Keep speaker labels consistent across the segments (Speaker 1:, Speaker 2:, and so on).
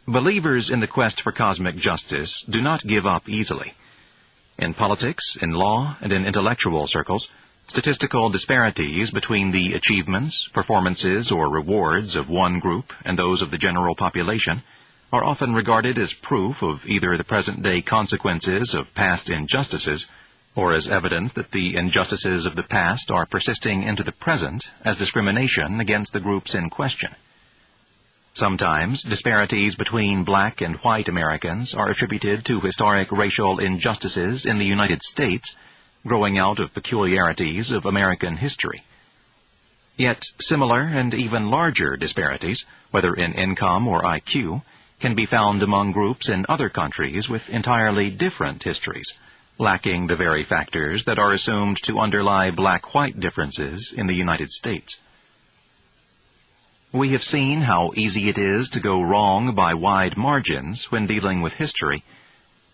Speaker 1: Believers in the quest for cosmic justice do not give up easily. In politics, in law, and in intellectual circles, statistical disparities between the achievements, performances, or rewards of one group and those of the general population are often regarded as proof of either the present-day consequences of past injustices or as evidence that the injustices of the past are persisting into the present as discrimination against the groups in question. Sometimes disparities between black and white Americans are attributed to historic racial injustices in the United States growing out of peculiarities of American history. Yet similar and even larger disparities, whether in income or IQ, can be found among groups in other countries with entirely different histories, lacking the very factors that are assumed to underlie black-white differences in the United States. We have seen how easy it is to go wrong by wide margins when dealing with history.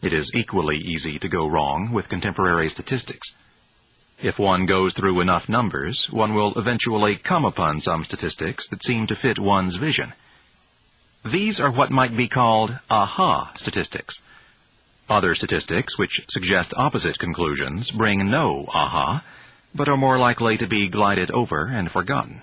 Speaker 1: It is equally easy to go wrong with contemporary statistics. If one goes through enough numbers, one will eventually come upon some statistics that seem to fit one's vision. These are what might be called aha statistics. Other statistics which suggest opposite conclusions bring no aha, but are more likely to be glided over and forgotten.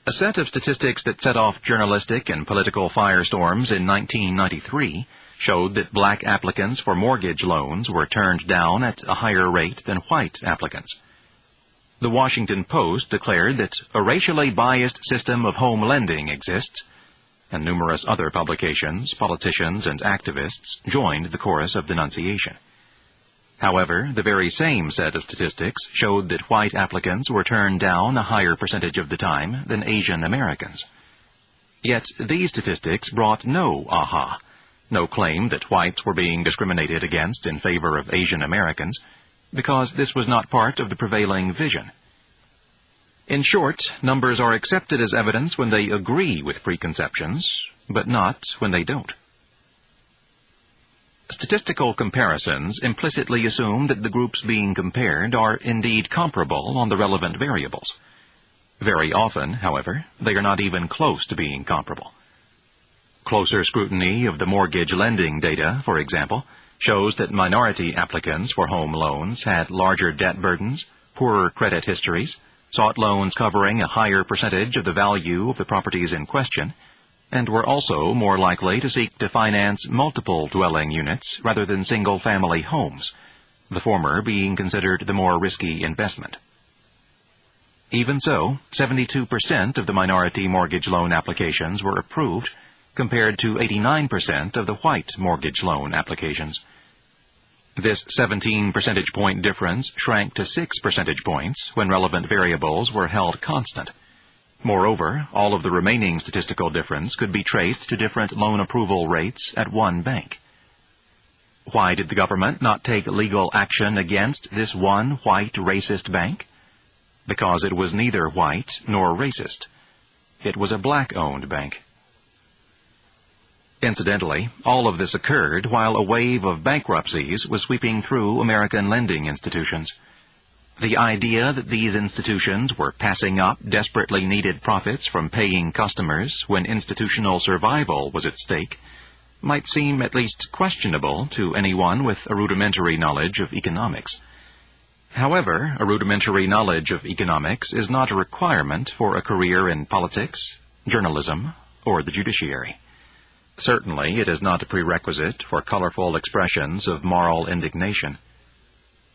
Speaker 1: A set of statistics that set off journalistic and political firestorms in 1993 showed that black applicants for mortgage loans were turned down at a higher rate than white applicants. The Washington Post declared that a racially biased system of home lending exists, and numerous other publications, politicians, and activists joined the chorus of denunciation. However, the very same set of statistics showed that white applicants were turned down a higher percentage of the time than Asian Americans. Yet these statistics brought no aha, no claim that whites were being discriminated against in favor of Asian Americans, because this was not part of the prevailing vision. In short, numbers are accepted as evidence when they agree with preconceptions, but not when they don't. Statistical comparisons implicitly assume that the groups being compared are indeed comparable on the relevant variables. Very often, however, they are not even close to being comparable. Closer scrutiny of the mortgage lending data, for example, shows that minority applicants for home loans had larger debt burdens, poorer credit histories, sought loans covering a higher percentage of the value of the properties in question, and were also more likely to seek to finance multiple dwelling units rather than single-family homes, the former being considered the more risky investment. Even so, 72% of the minority mortgage loan applications were approved, compared to 89% of the white mortgage loan applications. This 17 percentage point difference shrank to 6 percentage points when relevant variables were held constant. Moreover, all of the remaining statistical difference could be traced to different loan approval rates at one bank. Why did the government not take legal action against this one white racist bank? Because it was neither white nor racist. It was a black-owned bank. Incidentally, all of this occurred while a wave of bankruptcies was sweeping through American lending institutions. The idea that these institutions were passing up desperately needed profits from paying customers when institutional survival was at stake might seem at least questionable to anyone with a rudimentary knowledge of economics. However, a rudimentary knowledge of economics is not a requirement for a career in politics, journalism, or the judiciary. Certainly, it is not a prerequisite for colorful expressions of moral indignation.